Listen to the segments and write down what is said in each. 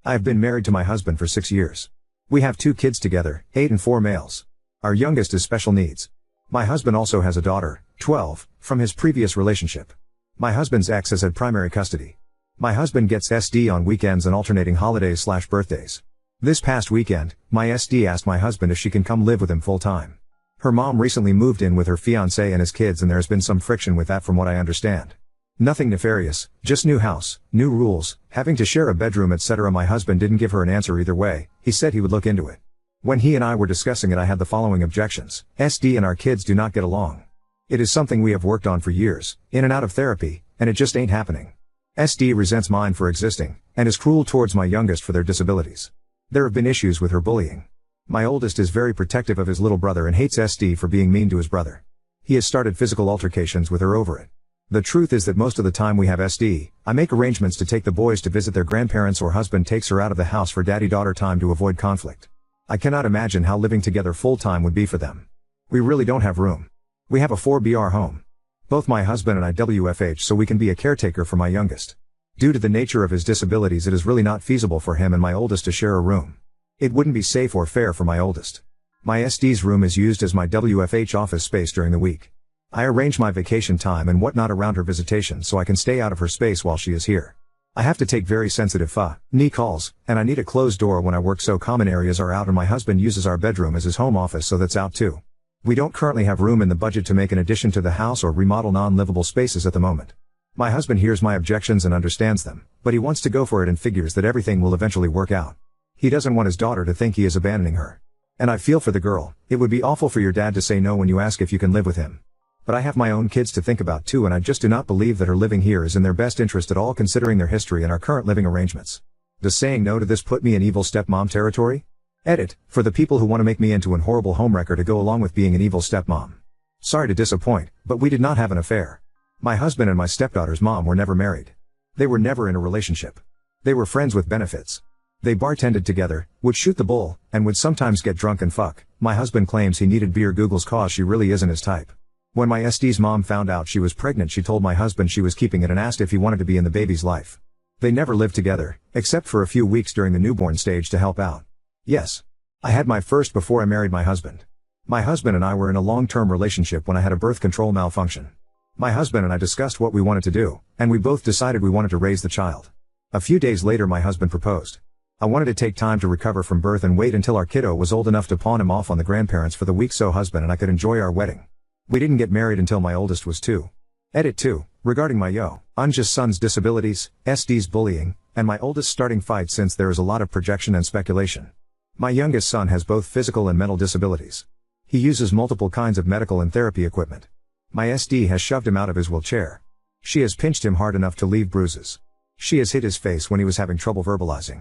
I have been married to my husband for 6 years. We have 2 kids together, 8 and 4 males. Our youngest is special needs. My husband also has a daughter, 12, from his previous relationship. My husband's ex has had primary custody. My husband gets SD on weekends and alternating holidays/birthdays. This past weekend, my SD asked my husband if she can come live with him full time. Her mom recently moved in with her fiancé and his kids, and there's been some friction with that from what I understand. Nothing nefarious, just new house, new rules, having to share a bedroom, etc. My husband didn't give her an answer either way. He said he would look into it. When he and I were discussing it, I had the following objections. SD and our kids do not get along. It is something we have worked on for years, in and out of therapy, and it just ain't happening. SD resents mine for existing, and is cruel towards my youngest for their disabilities. There have been issues with her bullying. My oldest is very protective of his little brother and hates SD for being mean to his brother. He has started physical altercations with her over it. The truth is that most of the time we have SD, I make arrangements to take the boys to visit their grandparents, or husband takes her out of the house for daddy-daughter time to avoid conflict. I cannot imagine how living together full-time would be for them. We really don't have room. We have a 4BR home. Both my husband and I WFH so we can be a caretaker for my youngest. Due to the nature of his disabilities, it is really not feasible for him and my oldest to share a room. It wouldn't be safe or fair for my oldest. My SD's room is used as my WFH office space during the week. I arrange my vacation time and whatnot around her visitation so I can stay out of her space while she is here. I have to take very sensitive knee calls, and I need a closed door when I work, so common areas are out, and my husband uses our bedroom as his home office, so that's out too. We don't currently have room in the budget to make an addition to the house or remodel non-livable spaces at the moment. My husband hears my objections and understands them, but he wants to go for it and figures that everything will eventually work out. He doesn't want his daughter to think he is abandoning her. And I feel for the girl. It would be awful for your dad to say no when you ask if you can live with him. But I have my own kids to think about too, and I just do not believe that her living here is in their best interest at all, considering their history and our current living arrangements. Does saying no to this put me in evil stepmom territory? Edit, for the people who want to make me into an horrible homewrecker to go along with being an evil stepmom. Sorry to disappoint, but we did not have an affair. My husband and my stepdaughter's mom were never married. They were never in a relationship. They were friends with benefits. They bartended together, would shoot the bull, and would sometimes get drunk and fuck. My husband claims he needed beer, Google's cause she really isn't his type. When my SD's mom found out she was pregnant, she told my husband she was keeping it and asked if he wanted to be in the baby's life. They never lived together, except for a few weeks during the newborn stage to help out. Yes. I had my first before I married my husband. My husband and I were in a long-term relationship when I had a birth control malfunction. My husband and I discussed what we wanted to do, and we both decided we wanted to raise the child. A few days later my husband proposed. I wanted to take time to recover from birth and wait until our kiddo was old enough to pawn him off on the grandparents for the week so husband and I could enjoy our wedding. We didn't get married until my oldest was 2. Edit 2, regarding my unjust son's disabilities, SD's bullying, and my oldest starting fight, since there is a lot of projection and speculation. My youngest son has both physical and mental disabilities. He uses multiple kinds of medical and therapy equipment. My SD has shoved him out of his wheelchair. She has pinched him hard enough to leave bruises. She has hit his face when he was having trouble verbalizing.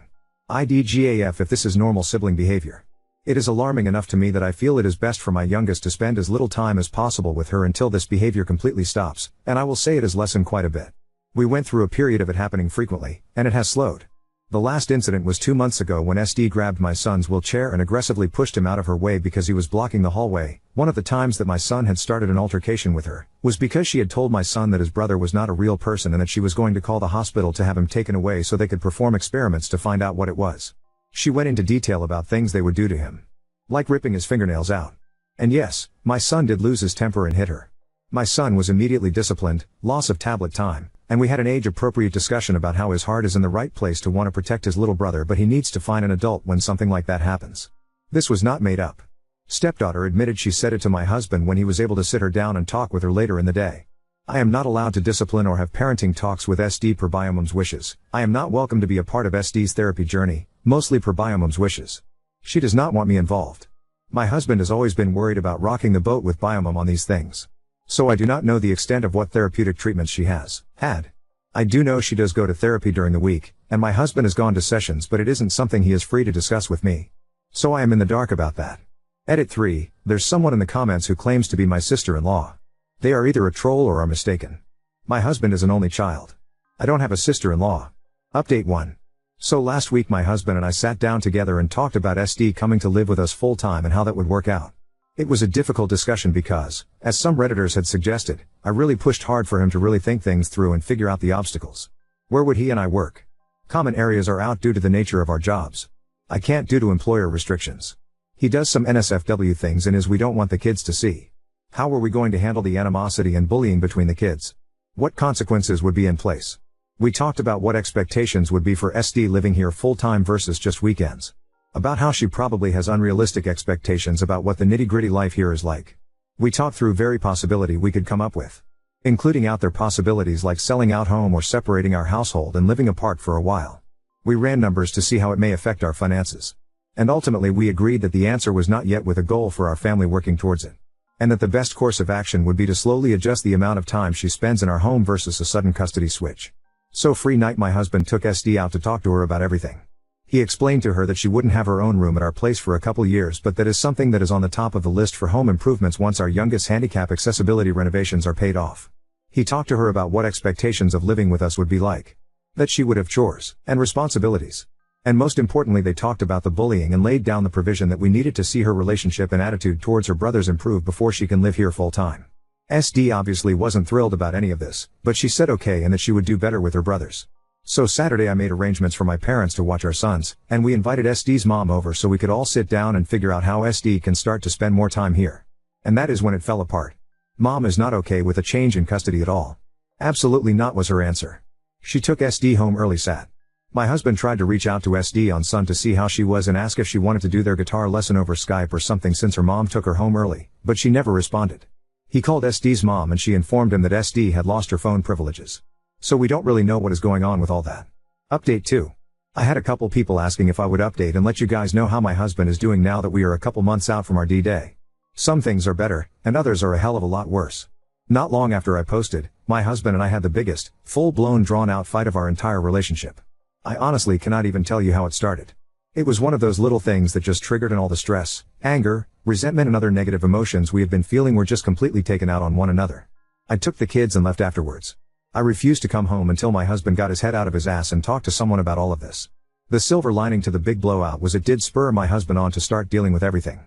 IDGAF if this is normal sibling behavior. It is alarming enough to me that I feel it is best for my youngest to spend as little time as possible with her until this behavior completely stops, and I will say it has lessened quite a bit. We went through a period of it happening frequently, and it has slowed. The last incident was 2 months ago when SD grabbed my son's wheelchair and aggressively pushed him out of her way because he was blocking the hallway. One of the times that my son had started an altercation with her was because she had told my son that his brother was not a real person and that she was going to call the hospital to have him taken away so they could perform experiments to find out what it was. She went into detail about things they would do to him. Like ripping his fingernails out. And yes, my son did lose his temper and hit her. My son was immediately disciplined, loss of tablet time, and we had an age-appropriate discussion about how his heart is in the right place to want to protect his little brother, but he needs to find an adult when something like that happens. This was not made up. Stepdaughter admitted she said it to my husband when he was able to sit her down and talk with her later in the day. I am not allowed to discipline or have parenting talks with SD per Biomom's wishes. I am not welcome to be a part of SD's therapy journey, mostly per Biomom's wishes. She does not want me involved. My husband has always been worried about rocking the boat with Biomom on these things. So I do not know the extent of what therapeutic treatments she has had. I do know she does go to therapy during the week, and my husband has gone to sessions, but it isn't something he is free to discuss with me. So I am in the dark about that. Edit 3, there's someone in the comments who claims to be my sister-in-law. They are either a troll or are mistaken. My husband is an only child. I don't have a sister-in-law. Update 1. So last week my husband and I sat down together and talked about SD coming to live with us full-time and how that would work out. It was a difficult discussion because, as some Redditors had suggested, I really pushed hard for him to really think things through and figure out the obstacles. Where would he and I work? Common areas are out due to the nature of our jobs. I can't due to employer restrictions. He does some NSFW things and is we don't want the kids to see. How were we going to handle the animosity and bullying between the kids? What consequences would be in place? We talked about what expectations would be for SD living here full-time versus just weekends. About how she probably has unrealistic expectations about what the nitty-gritty life here is like. We talked through very possibility we could come up with. Including out there possibilities like selling out home or separating our household and living apart for a while. We ran numbers to see how it may affect our finances. And ultimately we agreed that the answer was not yet with a goal for our family working towards it. And that the best course of action would be to slowly adjust the amount of time she spends in our home versus a sudden custody switch. So free night my husband took SD out to talk to her about everything. He explained to her that she wouldn't have her own room at our place for a couple years, but that is something that is on the top of the list for home improvements once our youngest handicap accessibility renovations are paid off. He talked to her about what expectations of living with us would be like. That she would have chores and responsibilities. And most importantly they talked about the bullying and laid down the provision that we needed to see her relationship and attitude towards her brothers improve before she can live here full time. SD obviously wasn't thrilled about any of this, but she said okay and that she would do better with her brothers. So Saturday I made arrangements for my parents to watch our sons, and we invited SD's mom over so we could all sit down and figure out how SD can start to spend more time here. And that is when it fell apart. Mom is not okay with a change in custody at all. Absolutely not was her answer. She took SD home early Sat. My husband tried to reach out to SD on Sun to see how she was and ask if she wanted to do their guitar lesson over Skype or something since her mom took her home early, but she never responded. He called SD's mom and she informed him that SD had lost her phone privileges. So we don't really know what is going on with all that. Update 2. I had a couple people asking if I would update and let you guys know how my husband is doing now that we are a couple months out from our D-Day. Some things are better, and others are a hell of a lot worse. Not long after I posted, my husband and I had the biggest, full-blown drawn-out fight of our entire relationship. I honestly cannot even tell you how it started. It was one of those little things that just triggered and all the stress, anger, resentment and other negative emotions we have been feeling were just completely taken out on one another. I took the kids and left afterwards. I refused to come home until my husband got his head out of his ass and talked to someone about all of this. The silver lining to the big blowout was it did spur my husband on to start dealing with everything.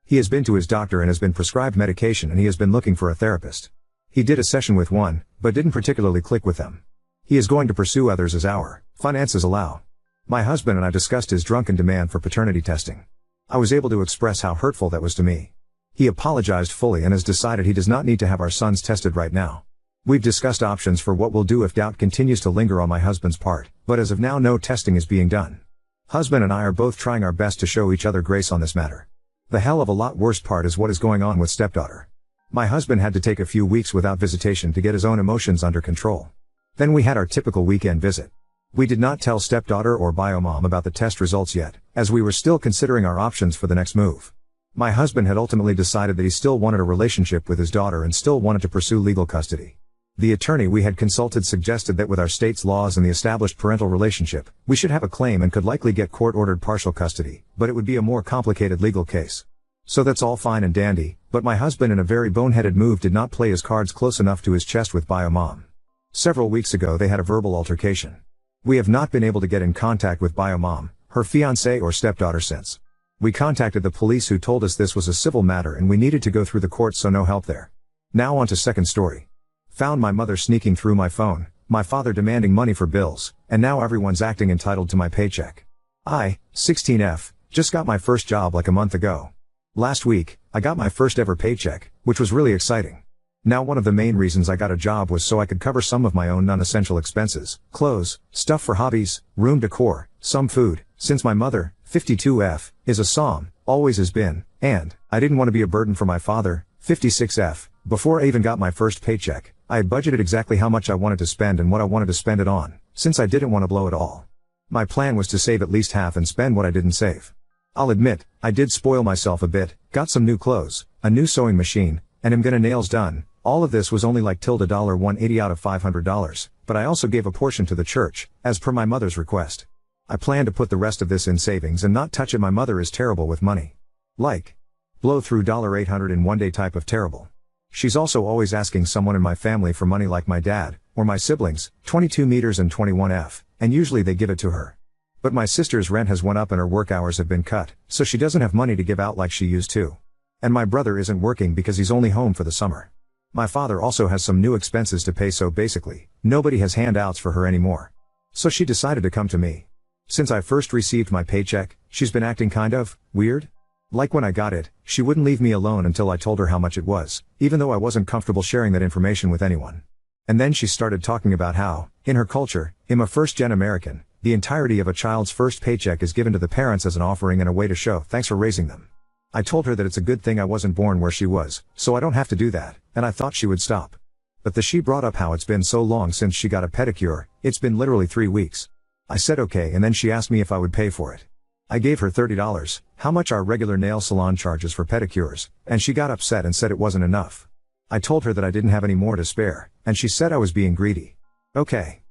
He has been to his doctor and has been prescribed medication and he has been looking for a therapist. He did a session with one, but didn't particularly click with them. He is going to pursue others as our finances allow. My husband and I discussed his drunken demand for paternity testing. I was able to express how hurtful that was to me. He apologized fully and has decided he does not need to have our sons tested right now. We've discussed options for what we'll do if doubt continues to linger on my husband's part, but as of now no testing is being done. Husband and I are both trying our best to show each other grace on this matter. The hell of a lot worse part is what is going on with stepdaughter. My husband had to take a few weeks without visitation to get his own emotions under control. Then we had our typical weekend visit. We did not tell stepdaughter or biomom about the test results yet, as we were still considering our options for the next move. My husband had ultimately decided that he still wanted a relationship with his daughter and still wanted to pursue legal custody. The attorney we had consulted suggested that with our state's laws and the established parental relationship, we should have a claim and could likely get court-ordered partial custody, but it would be a more complicated legal case. So that's all fine and dandy, but my husband in a very boneheaded move did not play his cards close enough to his chest with biomom. Several weeks ago they had a verbal altercation. We have not been able to get in contact with biomom, her fiancé or stepdaughter since. We contacted the police who told us this was a civil matter and we needed to go through the courts, so no help there. Now on to second story. Found my mother sneaking through my phone, my father demanding money for bills, and now everyone's acting entitled to my paycheck. I, 16F, just got my first job like a month ago. Last week, I got my first ever paycheck, which was really exciting. Now one of the main reasons I got a job was so I could cover some of my own non-essential expenses, clothes, stuff for hobbies, room decor, some food, since my mother, 52F, is a SOM, always has been, and I didn't want to be a burden for my father, 56F. Before I even got my first paycheck, I had budgeted exactly how much I wanted to spend and what I wanted to spend it on, since I didn't want to blow it all. My plan was to save at least half and spend what I didn't save. I'll admit, I did spoil myself a bit, got some new clothes, a new sewing machine, and am gonna nails done. All of this was only like $180 out of $500, but I also gave a portion to the church, as per my mother's request. I plan to put the rest of this in savings and not touch it. My mother is terrible with money. Like, blow through $800 in one day type of terrible. She's also always asking someone in my family for money like my dad, or my siblings, 22 meters and 21F, and usually they give it to her. But my sister's rent has went up and her work hours have been cut, so she doesn't have money to give out like she used to. And my brother isn't working because he's only home for the summer. My father also has some new expenses to pay, so basically, nobody has handouts for her anymore. So she decided to come to me. Since I first received my paycheck, she's been acting kind of weird. Like when I got it, she wouldn't leave me alone until I told her how much it was, even though I wasn't comfortable sharing that information with anyone. And then she started talking about how, in her culture, I'm a first-gen American, the entirety of a child's first paycheck is given to the parents as an offering and a way to show thanks for raising them. I told her that it's a good thing I wasn't born where she was, so I don't have to do that, and I thought she would stop. But she brought up how it's been so long since she got a pedicure, it's been literally 3 weeks. I said okay, and then she asked me if I would pay for it. I gave her $30, how much our regular nail salon charges for pedicures, and she got upset and said it wasn't enough. I told her that I didn't have any more to spare, and she said I was being greedy. Okay,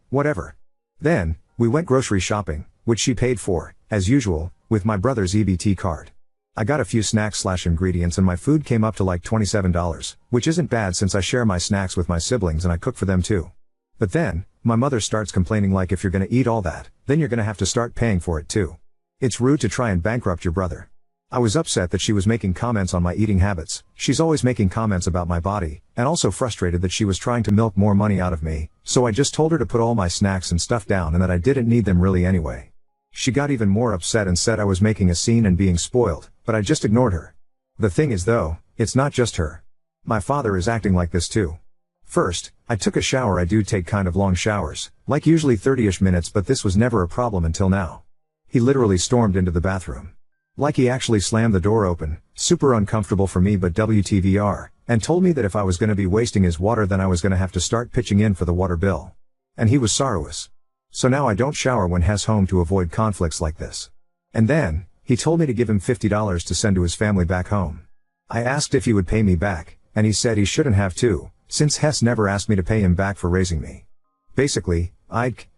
whatever. Then, we went grocery shopping, which she paid for, as usual, with my brother's EBT card. I got a few snacks/ingredients and my food came up to like $27, which isn't bad since I share my snacks with my siblings and I cook for them too. But then, my mother starts complaining like if you're gonna eat all that, then you're gonna have to start paying for it too. It's rude to try and bankrupt your brother. I was upset that she was making comments on my eating habits, she's always making comments about my body, and also frustrated that she was trying to milk more money out of me, so I just told her to put all my snacks and stuff down and that I didn't need them really anyway. She got even more upset and said I was making a scene and being spoiled, but I just ignored her. The thing is though, it's not just her. My father is acting like this too. First, I took a shower. I do take kind of long showers, like usually 30-ish minutes, but this was never a problem until now. He literally stormed into the bathroom. Like he actually slammed the door open, super uncomfortable for me but WTVR, and told me that if I was gonna be wasting his water then I was gonna have to start pitching in for the water bill. And he was sorrowful. So now I don't shower when Hess home to avoid conflicts like this. And then, he told me to give him $50 to send to his family back home. I asked if he would pay me back, and he said he shouldn't have to, since Hess never asked me to pay him back for raising me. Basically,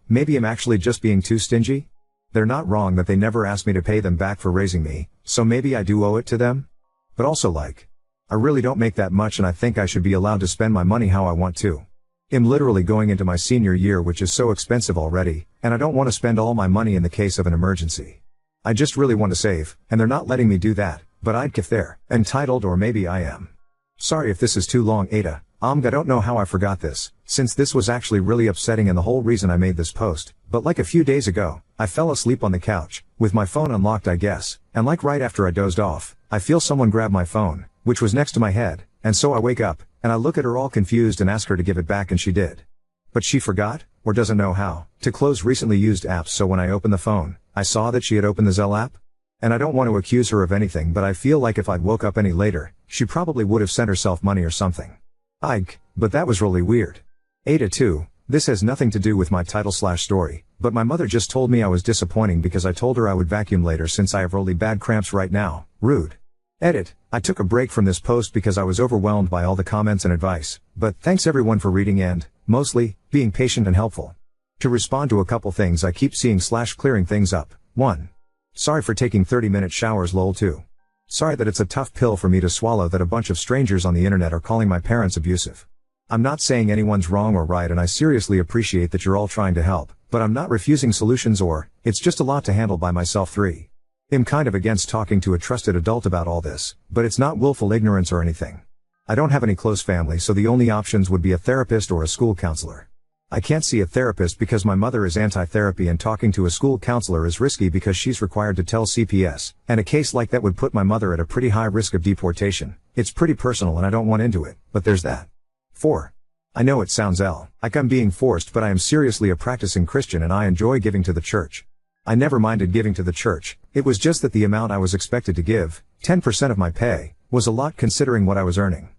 maybe I'm actually just being too stingy? They're not wrong that they never asked me to pay them back for raising me, so maybe I do owe it to them? But also I really don't make that much and I think I should be allowed to spend my money how I want to. I'm literally going into my senior year, which is so expensive already, and I don't want to spend all my money in the case of an emergency. I just really want to save, and they're not letting me do that, but if they're entitled, or maybe I am. Sorry if this is too long, Ada. I don't know how I forgot this, since this was actually really upsetting and the whole reason I made this post, but like a few days ago, I fell asleep on the couch, with my phone unlocked I guess, and right after I dozed off, I feel someone grab my phone, which was next to my head, and so I wake up, and I look at her all confused and ask her to give it back and she did. But she forgot, or doesn't know how, to close recently used apps, so when I opened the phone, I saw that she had opened the Zelle app. And I don't want to accuse her of anything, but I feel like if I'd woke up any later, she probably would have sent herself money or something. But that was really weird. Ada 2, this has nothing to do with my title/story, but my mother just told me I was disappointing because I told her I would vacuum later since I have really bad cramps right now. Rude. Edit. I took a break from this post because I was overwhelmed by all the comments and advice, but thanks everyone for reading and, mostly, being patient and helpful. To respond to a couple things I keep seeing /clearing things up. 1. Sorry for taking 30-minute showers lol 2. Sorry that it's a tough pill for me to swallow that a bunch of strangers on the internet are calling my parents abusive. I'm not saying anyone's wrong or right and I seriously appreciate that you're all trying to help, but I'm not refusing solutions or, it's just a lot to handle by myself. 3. I'm kind of against talking to a trusted adult about all this, but it's not willful ignorance or anything. I don't have any close family, so the only options would be a therapist or a school counselor. I can't see a therapist because my mother is anti-therapy and talking to a school counselor is risky because she's required to tell CPS, and a case like that would put my mother at a pretty high risk of deportation. It's pretty personal and I don't want into it, but there's that. 4. I know it sounds like I'm being forced, but I am seriously a practicing Christian and I enjoy giving to the church. I never minded giving to the church, it was just that the amount I was expected to give, 10% of my pay, was a lot considering what I was earning.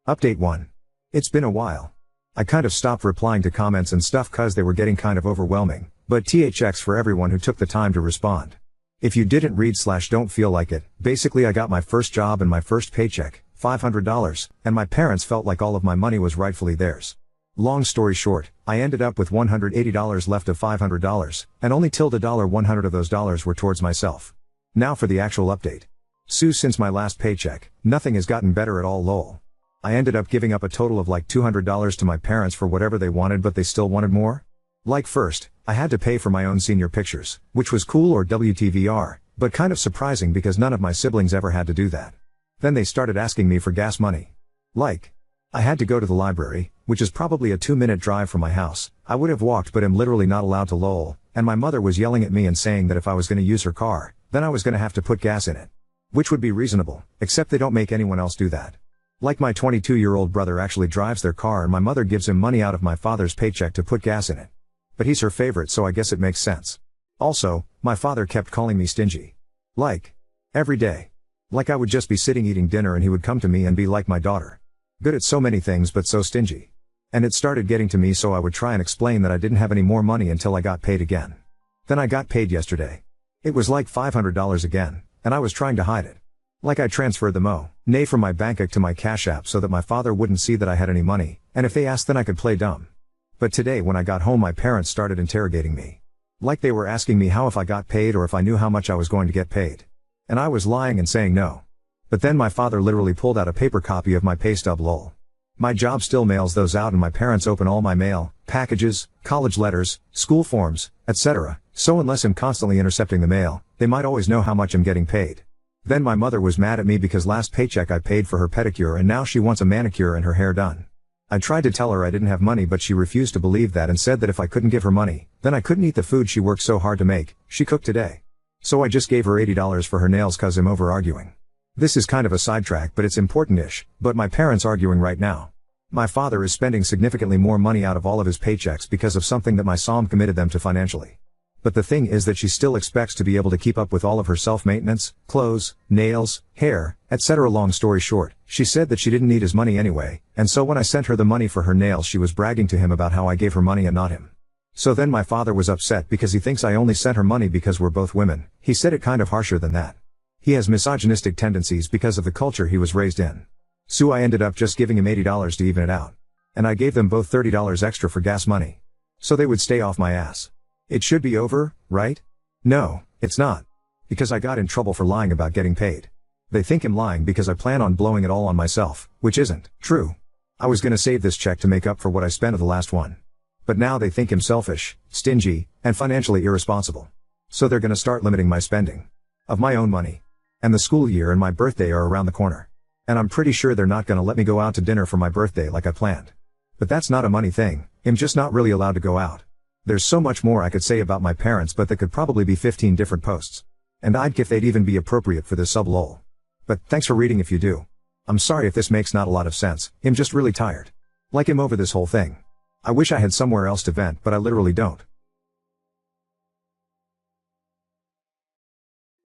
Update 1. It's been a while. I kind of stopped replying to comments and stuff cause they were getting kind of overwhelming, but THX for everyone who took the time to respond. If you didn't read / don't feel like it, basically I got my first job and my first paycheck, $500, and my parents felt like all of my money was rightfully theirs. Long story short, I ended up with $180 left of $500, and only $100 of those dollars were towards myself. Now for the actual update. Since my last paycheck, nothing has gotten better at all lol. I ended up giving up a total of like $200 to my parents for whatever they wanted, but they still wanted more. First, I had to pay for my own senior pictures, which was cool or WTVR, but kind of surprising because none of my siblings ever had to do that. Then they started asking me for gas money. I had to go to the library, which is probably a 2-minute drive from my house. I would have walked but am literally not allowed to lol, and my mother was yelling at me and saying that if I was going to use her car, then I was going to have to put gas in it. Which would be reasonable, except they don't make anyone else do that. Like my 22-year-old brother actually drives their car and my mother gives him money out of my father's paycheck to put gas in it. But he's her favorite, so I guess it makes sense. Also, my father kept calling me stingy. Like, every day. Like I would just be sitting eating dinner and he would come to me and be like, my daughter. Good at so many things but so stingy. And it started getting to me, so I would try and explain that I didn't have any more money until I got paid again. Then I got paid yesterday. It was like $500 again, and I was trying to hide it. Like I transferred the money from my bank to my Cash App so that my father wouldn't see that I had any money, and if they asked then I could play dumb. But today when I got home my parents started interrogating me. Like they were asking me how if I got paid or if I knew how much I was going to get paid. And I was lying and saying no. But then my father literally pulled out a paper copy of my pay stub lol. My job still mails those out and my parents open all my mail, packages, college letters, school forms, etc. So unless I'm constantly intercepting the mail, they might always know how much I'm getting paid. Then my mother was mad at me because last paycheck I paid for her pedicure and now she wants a manicure and her hair done. I tried to tell her I didn't have money but she refused to believe that and said that if I couldn't give her money, then I couldn't eat the food she worked so hard to make. She cooked today. So I just gave her $80 for her nails cause I'm over arguing. This is kind of a sidetrack but it's important-ish, but my parents arguing right now. My father is spending significantly more money out of all of his paychecks because of something that my mom committed them to financially. But the thing is that she still expects to be able to keep up with all of her self-maintenance, clothes, nails, hair, etc. Long story short, she said that she didn't need his money anyway, and so when I sent her the money for her nails she was bragging to him about how I gave her money and not him. So then my father was upset because he thinks I only sent her money because we're both women. He said it kind of harsher than that. He has misogynistic tendencies because of the culture he was raised in. So I ended up just giving him $80 to even it out. And I gave them both $30 extra for gas money. So they would stay off my ass. It should be over, right? No, it's not. Because I got in trouble for lying about getting paid. They think I'm lying because I plan on blowing it all on myself, which isn't true. I was gonna save this check to make up for what I spent of the last one. But now they think I'm selfish, stingy, and financially irresponsible. So they're gonna start limiting my spending. Of my own money. And the school year and my birthday are around the corner. And I'm pretty sure they're not gonna let me go out to dinner for my birthday like I planned. But that's not a money thing, I'm just not really allowed to go out. There's so much more I could say about my parents but that could probably be 15 different posts. And I'd if they'd even be appropriate for this sub lol. But thanks for reading if you do. I'm sorry if this makes not a lot of sense, I'm just really tired. Like I'm over this whole thing. I wish I had somewhere else to vent but I literally don't.